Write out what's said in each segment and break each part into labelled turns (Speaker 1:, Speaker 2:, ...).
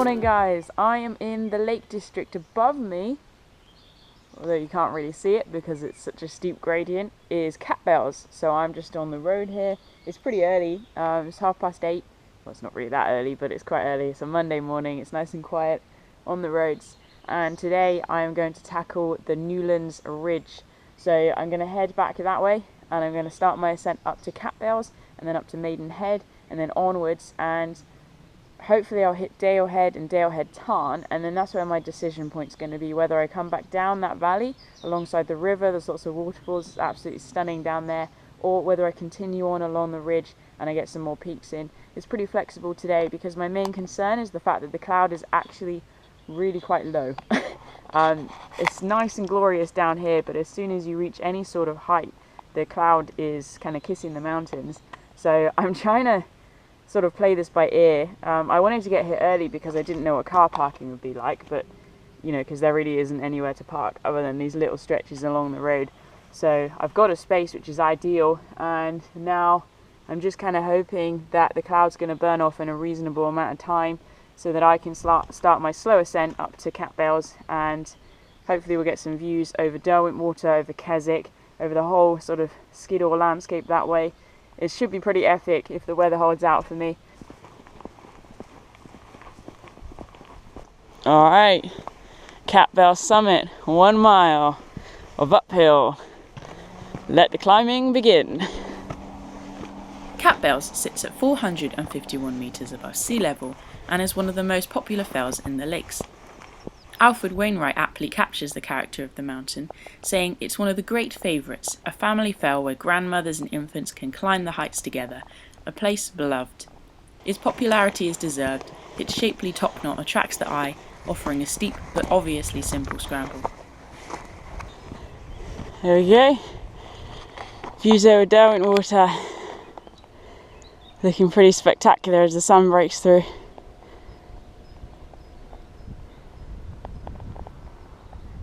Speaker 1: Morning guys, I am in the Lake District. Above me, although you can't really see it because it's such a steep gradient, is Catbells. So I'm just on the road here. It's pretty early, it's 8:30. Well, it's not really that early, but it's quite early. It's a Monday morning, it's nice and quiet on the roads. And today I am going to tackle the Newlands Ridge. So I'm going to head back that way and I'm going to start my ascent up to Catbells and then up to Maiden and then onwards, and hopefully I'll hit Dalehead and Dalehead Tarn, and then that's where my decision point's going to be, whether I come back down that valley alongside the river. There's lots of waterfalls, it's absolutely stunning down there, or whether I continue on along the ridge and I get some more peaks in. It's pretty flexible today because my main concern is the fact that the cloud is actually really quite low. It's nice and glorious down here, but as soon as you reach any sort of height, the cloud is kind of kissing the mountains. So I'm trying to sort of play this by ear. I wanted to get here early because I didn't know what car parking would be like, but you know, because there really isn't anywhere to park other than these little stretches along the road. So I've got a space which is ideal, and now I'm just kind of hoping that the cloud's going to burn off in a reasonable amount of time so that I can start my slow ascent up to Catbells, and hopefully we'll get some views over Derwentwater, over Keswick, over the whole sort of Skiddaw landscape that way. It should be pretty epic if the weather holds out for me. Alright, Catbell summit, 1 mile of uphill. Let the climbing begin.
Speaker 2: Catbells sits at 451 metres above sea level and is one of the most popular fells in the lakes. Alfred Wainwright aptly captures the character of the mountain, saying it's one of the great favourites, a family fell where grandmothers and infants can climb the heights together, a place beloved. Its popularity is deserved, its shapely topknot attracts the eye, offering a steep but obviously simple scramble.
Speaker 1: There we go, views over Derwentwater, looking pretty spectacular as the sun breaks through.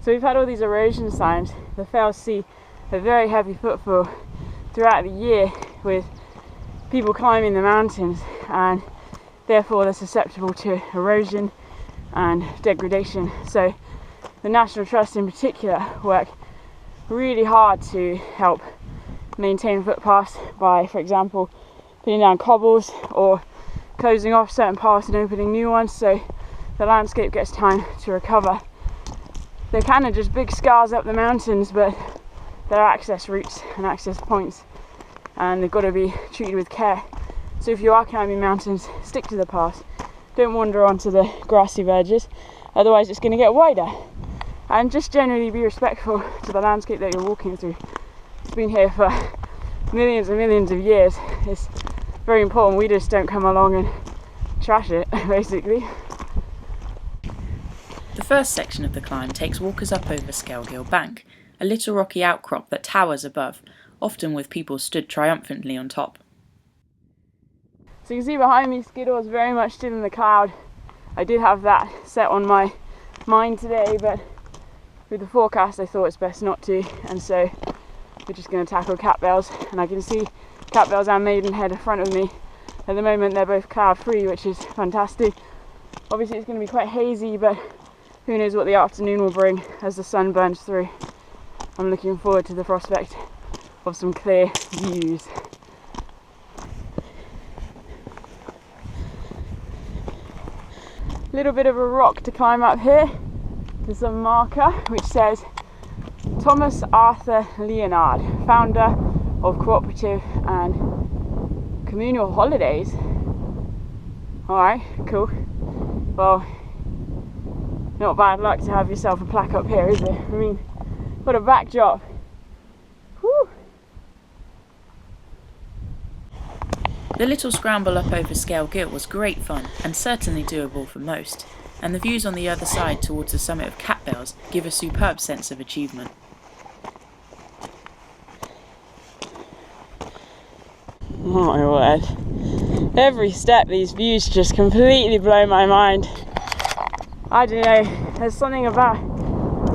Speaker 1: So we've had all these erosion signs. The fells see a very heavy footfall throughout the year with people climbing the mountains, and therefore they're susceptible to erosion and degradation. So the National Trust in particular work really hard to help maintain footpaths by, for example, putting down cobbles or closing off certain paths and opening new ones so the landscape gets time to recover. They're kind of just big scars up the mountains, but they're access routes and access points, and they've got to be treated with care. So if you are climbing mountains, stick to the path. Don't wander onto the grassy verges, otherwise it's going to get wider. And just generally be respectful to the landscape that you're walking through. It's been here for millions and millions of years. It's very important we just don't come along and trash it, basically.
Speaker 2: The first section of the climb takes walkers up over Skelgill Bank, a little rocky outcrop that towers above, often with people stood triumphantly on top.
Speaker 1: So you can see behind me, Skiddaw is very much still in the cloud. I did have that set on my mind today, but with the forecast I thought it's best not to, and so we're just going to tackle Catbells, and I can see Catbells and Maidenhead in front of me. At the moment they're both cloud free, which is fantastic. Obviously it's going to be quite hazy, but who knows what the afternoon will bring as the sun burns through. I'm looking forward to the prospect of some clear views. Little bit of a rock to climb up here. There's a marker which says Thomas Arthur Leonard, founder of cooperative and communal holidays. Alright, cool. Well, not bad luck to have yourself a plaque up here, is it? I mean, what a backdrop. Whew.
Speaker 2: The little scramble up over Skelgill was great fun and certainly doable for most, and the views on the other side towards the summit of Catbells give a superb sense of achievement.
Speaker 1: Oh my word. Every step these views just completely blow my mind. I don't know, there's something about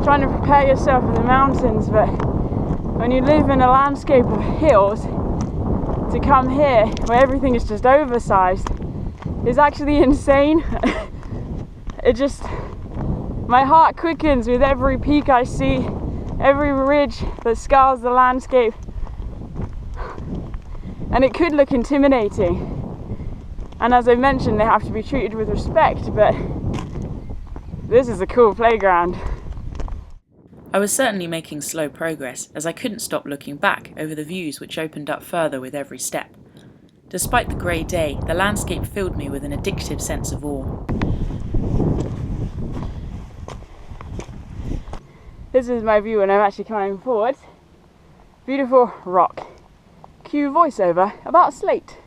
Speaker 1: trying to prepare yourself for the mountains, but when you live in a landscape of hills, to come here where everything is just oversized is actually insane. my heart quickens with every peak I see, every ridge that scars the landscape. And it could look intimidating. And as I mentioned, they have to be treated with respect, but this is a cool playground.
Speaker 2: I was certainly making slow progress, as I couldn't stop looking back over the views which opened up further with every step. Despite the grey day, the landscape filled me with an addictive sense of awe.
Speaker 1: This is my view when I'm actually climbing forward. Beautiful rock. Cue voiceover about slate.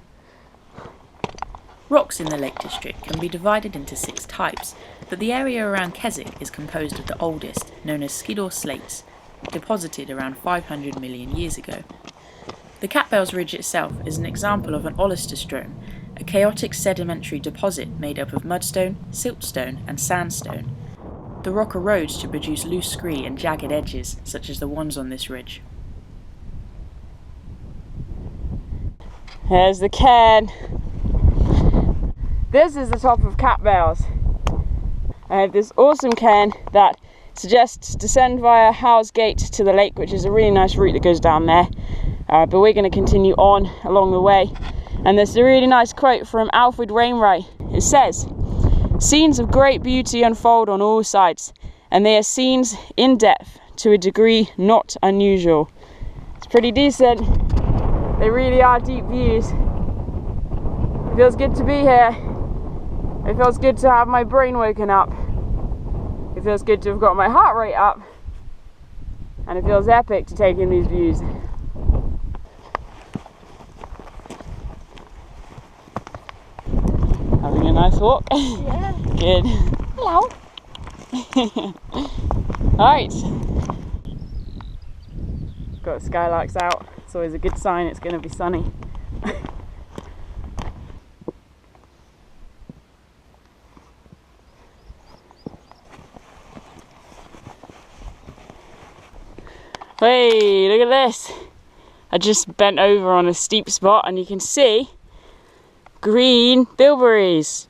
Speaker 2: Rocks in the Lake District can be divided into 6 types, but the area around Keswick is composed of the oldest, known as Skiddaw slates, deposited around 500 million years ago. The Catbells Ridge itself is an example of an olistostrome, a chaotic sedimentary deposit made up of mudstone, siltstone and sandstone. The rock erodes to produce loose scree and jagged edges, such as the ones on this ridge.
Speaker 1: There's the cairn. This is the top of Catbells. I have this awesome cairn that suggests descend via Howes Gate to the lake, which is a really nice route that goes down there. But we're going to continue on along the way. And there's a really nice quote from Alfred Wainwright. It says, "Scenes of great beauty unfold on all sides, and they are scenes in depth to a degree not unusual." It's pretty decent. They really are deep views. It feels good to be here. It feels good to have my brain woken up. It feels good to have got my heart rate up. And it feels epic to take in these views. Having a nice walk?
Speaker 3: Yeah.
Speaker 1: Good.
Speaker 3: Hello.
Speaker 1: Alright. Got the skylarks out. It's always a good sign it's going to be sunny. Hey, look at this. I just bent over on a steep spot and you can see green bilberries.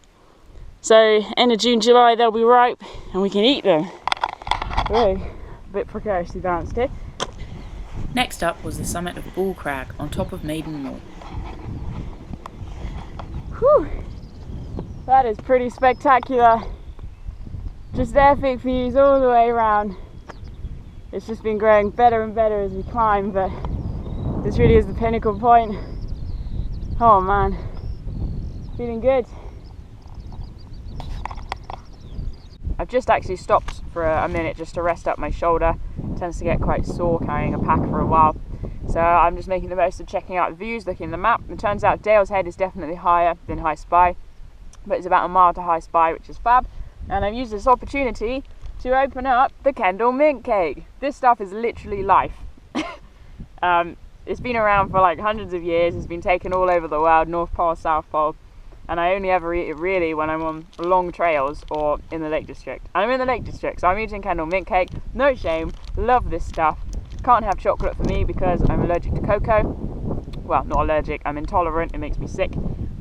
Speaker 1: So end of June, July they'll be ripe and we can eat them. Oh, a bit precariously balanced here.
Speaker 2: Next up was the summit of Bull Crag on top of Maiden Moor.
Speaker 1: Whew, that is pretty spectacular. Just epic views all the way around. It's just been growing better and better as we climb, but this really is the pinnacle point. Oh man, feeling good. I've just actually stopped for a minute just to rest up my shoulder. It tends to get quite sore carrying a pack for a while. So I'm just making the most of checking out the views, looking at the map. It turns out Dalehead is definitely higher than High Spy, but it's about a mile to High Spy, which is fab. And I've used this opportunity to open up the Kendal mint cake. This stuff is literally life. It's been around for like hundreds of years. It's been taken all over the world, North Pole, South Pole. And I only ever eat it really when I'm on long trails or in the Lake District. And I'm in the Lake District, so I'm eating Kendal mint cake. No shame, love this stuff. Can't have chocolate for me because I'm allergic to cocoa. Well, not allergic, I'm intolerant, it makes me sick.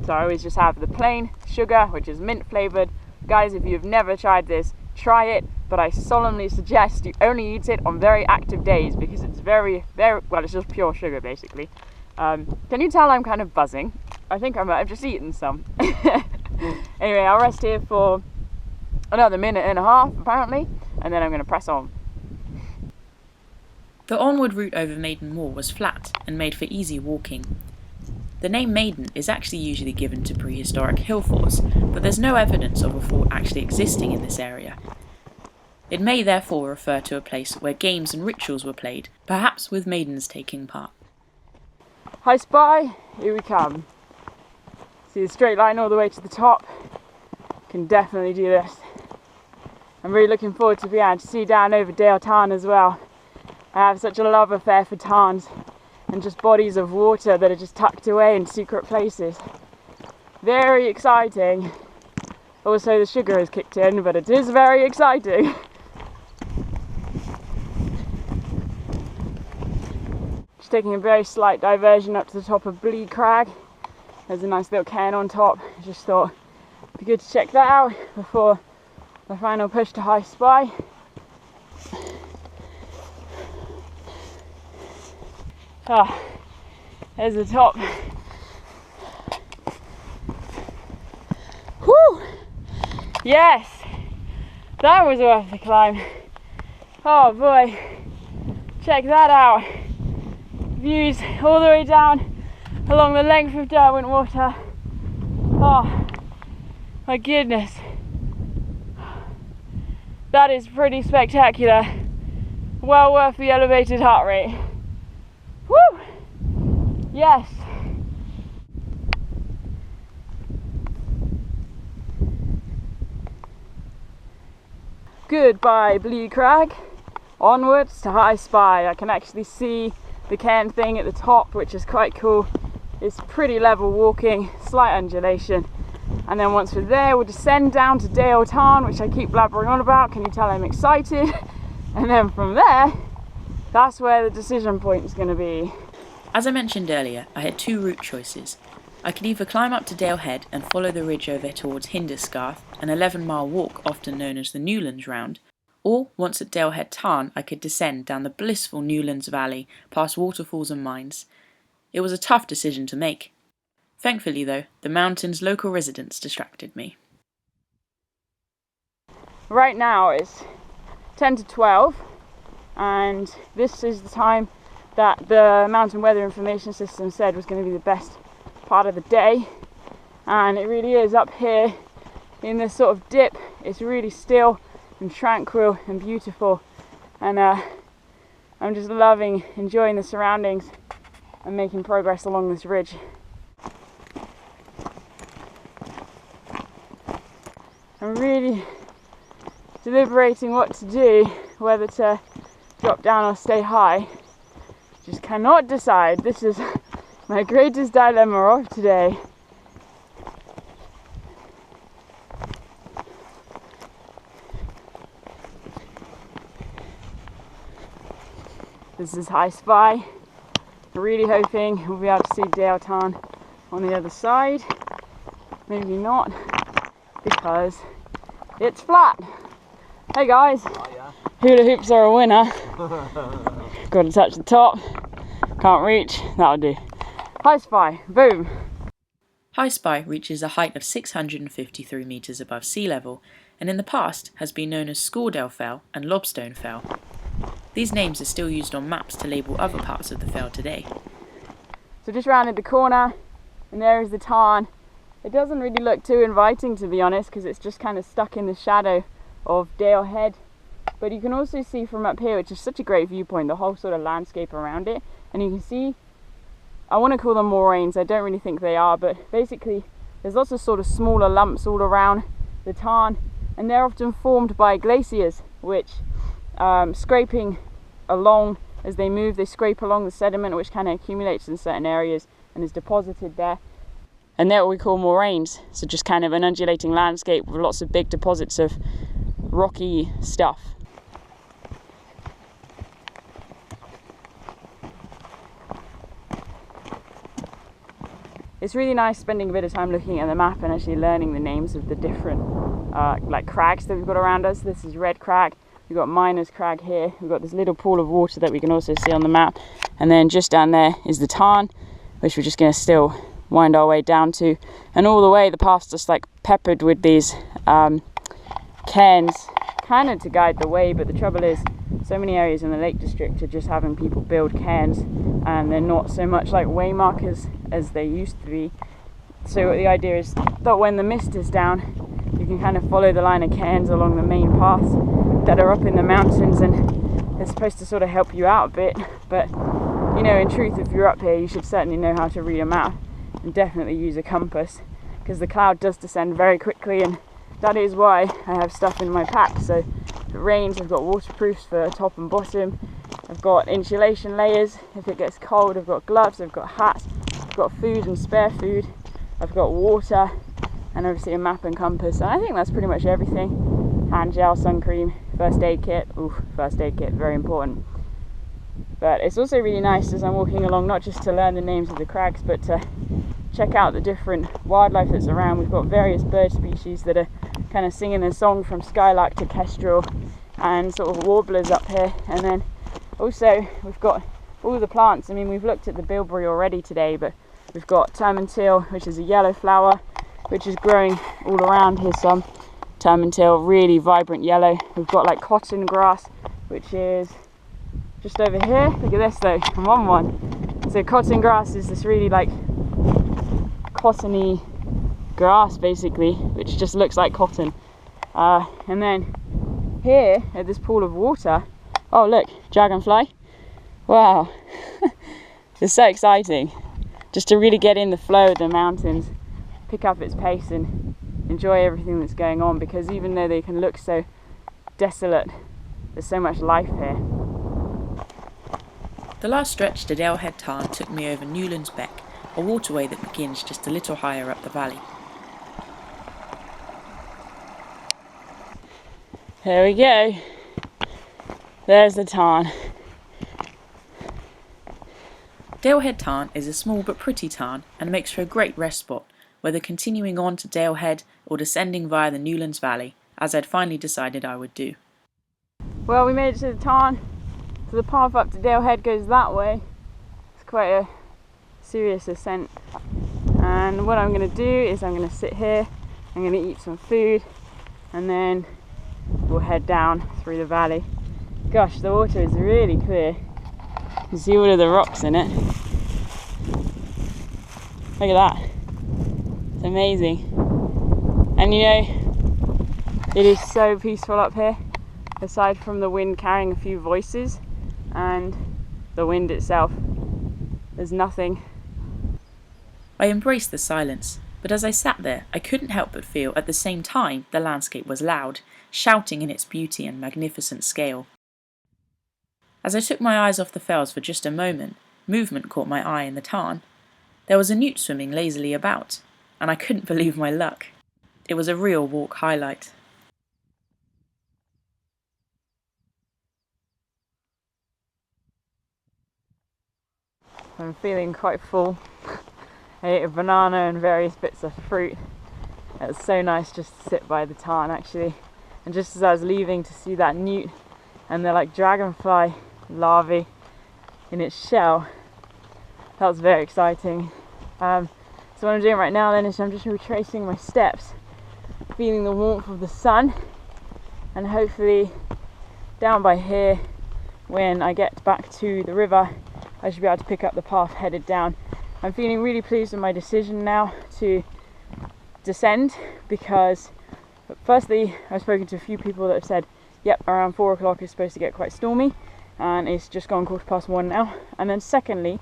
Speaker 1: So I always just have the plain sugar, which is mint flavoured. Guys, if you've never tried this, try it, but I solemnly suggest you only eat it on very active days because it's very, well, it's just pure sugar basically. Can you tell I'm kind of buzzing? I think I might have just eaten some. Anyway, I'll rest here for another minute and a half apparently, and then I'm going to press on.
Speaker 2: The onward route over Maiden Moor was flat and made for easy walking. The name Maiden is actually usually given to prehistoric hill forts, but there's no evidence of a fort actually existing in this area. It may therefore refer to a place where games and rituals were played, perhaps with maidens taking part.
Speaker 1: High Spy, here we come. See the straight line all the way to the top. Can definitely do this. I'm really looking forward to being able to see down over Dalehead Tarn as well. I have such a love affair for tarns and just bodies of water that are just tucked away in secret places. Very exciting. Also the sugar has kicked in, but it is very exciting. Just taking a very slight diversion up to the top of Bull Crag. There's a nice little cairn on top. I just thought it'd be good to check that out before The final push to high spy. Ah, there's the top. Whew! Yes! That was worth the climb. Oh boy, check that out. Views all the way down along the length of Derwentwater. Oh my goodness. That is pretty spectacular. Well worth the elevated heart rate. Woo! Yes. Goodbye Blue Crag. Onwards to High Spy. I can actually see the cairn thing at the top, which is quite cool. It's pretty level walking, slight undulation. And then once we're there, we'll descend down to Dalehead Tarn, which I keep blabbering on about. Can you tell I'm excited? And then from there, that's where the decision point is going to be.
Speaker 2: As I mentioned earlier, I had two route choices. I could either climb up to Dalehead and follow the ridge over towards Hinderscarth, an 11-mile walk often known as the Newlands Round, or once at Dalehead Tarn I could descend down the blissful Newlands Valley past waterfalls and mines. It was a tough decision to make. Thankfully though, the mountain's local residents distracted me.
Speaker 1: Right now it's 10 to 12 and this is the time that the mountain weather information system said was going to be the best part of the day, and it really is. Up here in this sort of dip, it's really still and tranquil and beautiful, and I'm just enjoying the surroundings and making progress along this ridge. I'm really deliberating what to do, whether to drop down or stay high. Just cannot decide. This is my greatest dilemma of today. This is High Spy. Really hoping we'll be able to see Dalehead Tarn on the other side. Maybe not, because it's flat. Hey guys, hula hoops are a winner. Got to touch the top. Can't reach. That'll do. High Spy. Boom.
Speaker 2: High Spy reaches a height of 653 metres above sea level, and in the past has been known as Skiddaw Fell and Lobstone Fell. These names are still used on maps to label other parts of the fell today.
Speaker 1: So just rounded the corner, and there is the tarn. It doesn't really look too inviting, to be honest, because it's just kind of stuck in the shadow of Dalehead. But you can also see from up here, which is such a great viewpoint, the whole sort of landscape around it. And you can see, I want to call them moraines, I don't really think they are, but basically there's lots of sort of smaller lumps all around the tarn, and they're often formed by glaciers, which scraping along as they move, they scrape along the sediment, which kind of accumulates in certain areas and is deposited there. And they're what we call moraines, so just kind of an undulating landscape with lots of big deposits of rocky stuff. It's really nice spending a bit of time looking at the map and actually learning the names of the different like crags that we've got around us. This is Red Crag, we've got Miner's Crag here, we've got this little pool of water that we can also see on the map, and then just down there is the Tarn, which we're just going to still wind our way down to. And all the way the path's just like peppered with these cairns, kind of to guide the way, but the trouble is so many areas in the Lake District are just having people build cairns, and they're not so much like waymarkers as they used to be. So the idea is that when the mist is down, you can kind of follow the line of cairns along the main paths that are up in the mountains, and they're supposed to sort of help you out a bit. But you know, in truth, if you're up here, you should certainly know how to read a map and definitely use a compass, because the cloud does descend very quickly, and that is why I have stuff in my pack. So if it rains, I've got waterproofs for top and bottom, I've got insulation layers if it gets cold, I've got gloves, I've got hats, I've got food and spare food, I've got water, and obviously a map and compass. And I think that's pretty much everything. Hand gel, sun cream, first aid kit. Ooh, first aid kit, very important. But it's also really nice as I'm walking along, not just to learn the names of the crags, but to check out the different wildlife that's around. We've got various bird species that are kind of singing a song from skylark to kestrel and sort of warblers up here. And then also we've got all the plants. I mean, we've looked at the bilberry already today, but we've got Termintil, which is a yellow flower, which is growing all around. Here's some Termintil, really vibrant yellow. We've got like cotton grass, which is just over here. Look at this though, I'm on one. So cotton grass is this really like cottony grass basically, which just looks like cotton. And then here at this pool of water, oh look, dragonfly. Wow. It's so exciting just to really get in the flow of the mountains, pick up its pace and enjoy everything that's going on, because even though they can look so desolate, there's so much life here.
Speaker 2: The last stretch to Dalehead Tarn took me over Newlands Beck, a waterway that begins just a little higher up the valley.
Speaker 1: There we go. There's the tarn.
Speaker 2: Dalehead Tarn is a small but pretty tarn and makes for a great rest spot, whether continuing on to Dalehead or descending via the Newlands Valley, as I'd finally decided I would do.
Speaker 1: Well, we made it to the tarn, so the path up to Dalehead goes that way. It's quite a serious ascent, and what I'm going to do is I'm going to sit here, I'm going to eat some food, and then we'll head down through the valley. Gosh, the water is really clear. You can see all of the rocks in it. Look at that. It's amazing. And you know, it is so peaceful up here, aside from the wind carrying a few voices and the wind itself. There's nothing.
Speaker 2: I embraced the silence, but as I sat there, I couldn't help but feel at the same time the landscape was loud, shouting in its beauty and magnificent scale. As I took my eyes off the fells for just a moment, movement caught my eye in the tarn. There was a newt swimming lazily about, and I couldn't believe my luck. It was a real walk highlight.
Speaker 1: I'm feeling quite full. I ate a banana and various bits of fruit. It was so nice just to sit by the tarn actually. And just as I was leaving to see that newt and the like dragonfly larvae in its shell, that was very exciting. So what I'm doing right now then is I'm just retracing my steps, feeling the warmth of the sun, and hopefully down by here when I get back to the river I should be able to pick up the path headed down. I'm feeling really pleased with my decision now to descend, because firstly I've spoken to a few people that have said yep, around 4 o'clock it's supposed to get quite stormy, and it's just gone 1:15 now. And then secondly,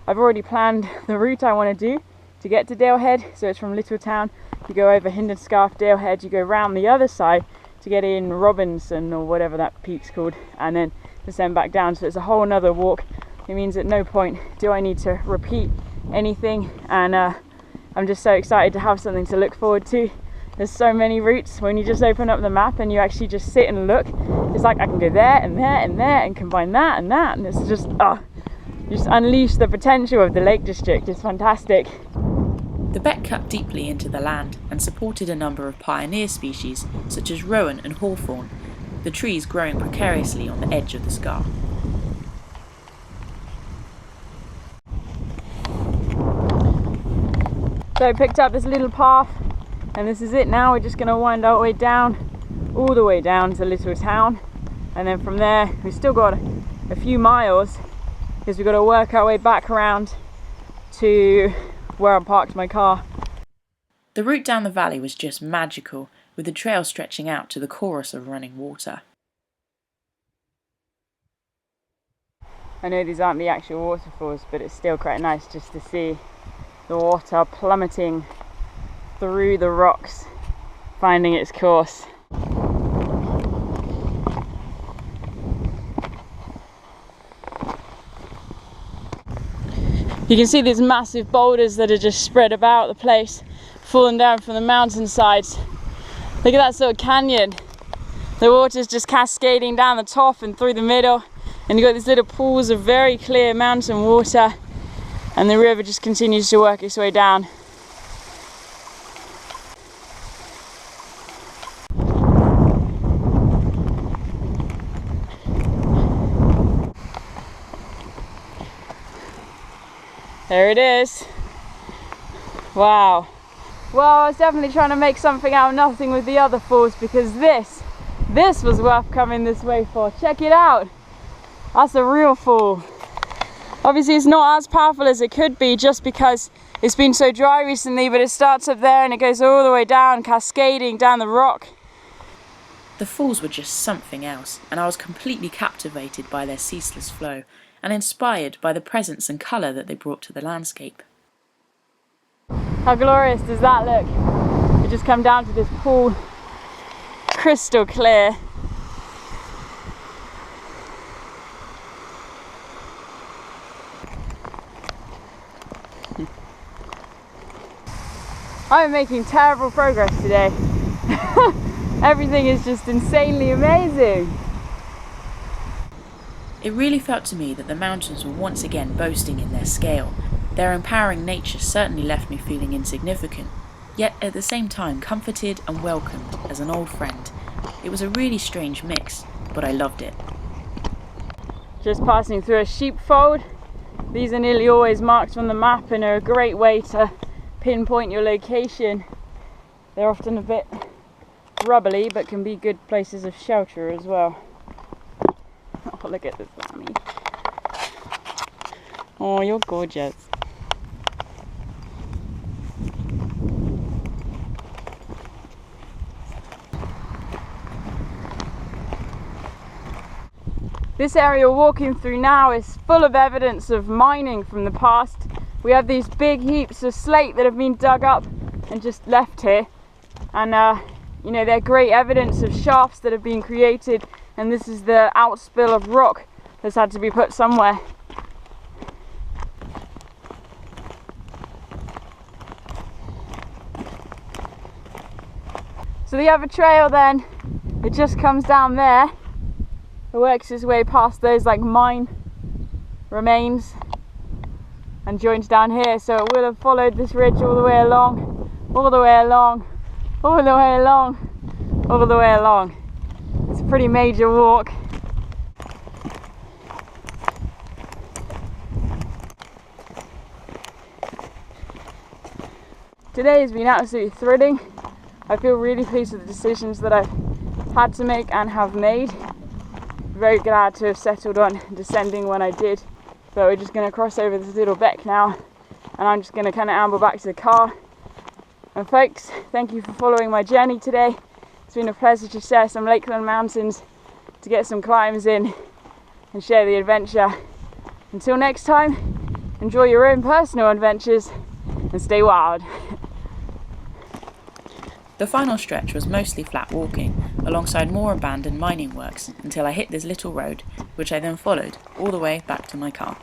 Speaker 1: I've already planned the route I want to do to get to Dalehead. So it's from Littletown, you go over Hindenscarf, Dalehead, you go round the other side to get in Robinson or whatever that peak's called, and then descend back down. So it's a whole another walk. It means at no point do I need to repeat anything, and I'm just so excited to have something to look forward to. There's so many routes. When you just open up the map and you actually just sit and look, it's like I can go there and there and there and combine that and that, and it's just you just unleash the potential of the Lake District. It's fantastic.
Speaker 2: The beck cut deeply into the land and supported a number of pioneer species such as rowan and hawthorn, the trees growing precariously on the edge of the scar.
Speaker 1: So I picked up this little path, and this is it now. We're just going to wind our way down, all the way down to Littletown, and then from there we've still got a few miles, because we've got to work our way back around to where I parked my car.
Speaker 2: The route down the valley was just magical, with the trail stretching out to the chorus of running water.
Speaker 1: I know these aren't the actual waterfalls, but it's still quite nice just to see the water plummeting through the rocks, finding its course. You can see these massive boulders that are just spread about the place, falling down from the mountain sides. Look at that sort of canyon. The water's just cascading down the top and through the middle, and you've got these little pools of very clear mountain water, and the river just continues to work its way down. There it is. Wow. Well, I was definitely trying to make something out of nothing with the other falls, because this was worth coming this way for. Check it out. That's a real fall. Obviously it's not as powerful as it could be just because it's been so dry recently, but it starts up there and it goes all the way down, cascading down the rock.
Speaker 2: The falls were just something else, and I was completely captivated by their ceaseless flow and inspired by the presence and colour that they brought to the landscape.
Speaker 1: How glorious does that look? We just come down to this pool, crystal clear. I'm making terrible progress today. Everything is just insanely amazing.
Speaker 2: It really felt to me that the mountains were once again boasting in their scale. Their empowering nature certainly left me feeling insignificant, yet at the same time comforted and welcomed as an old friend. It was a really strange mix, but I loved it.
Speaker 1: Just passing through a sheepfold. These are nearly always marked on the map and are a great way to pinpoint your location. They're often a bit rubbly, but can be good places of shelter as well. Oh, look at this lammy. Oh, you're gorgeous. This area we're walking through now is full of evidence of mining from the past. We have these big heaps of slate that have been dug up and just left here, and you know, they're great evidence of shafts that have been created, and this is the outspill of rock that's had to be put somewhere. So the other trail then, it just comes down there. It works its way past those like mine remains and joins down here, so it will have followed this ridge all the way along, all the way along, all the way along, all the way along. It's a pretty major walk. Today has been absolutely thrilling. I feel really pleased with the decisions that I've had to make and have made. Very glad to have settled on descending when I did. But we're just going to cross over this little beck now, and I'm just going to kind of amble back to the car. And folks, thank you for following my journey today. It's been a pleasure to share some Lakeland mountains, to get some climbs in and share the adventure. Until next time, enjoy your own personal adventures and stay wild.
Speaker 2: The final stretch was mostly flat walking, alongside more abandoned mining works, until I hit this little road, which I then followed all the way back to my car.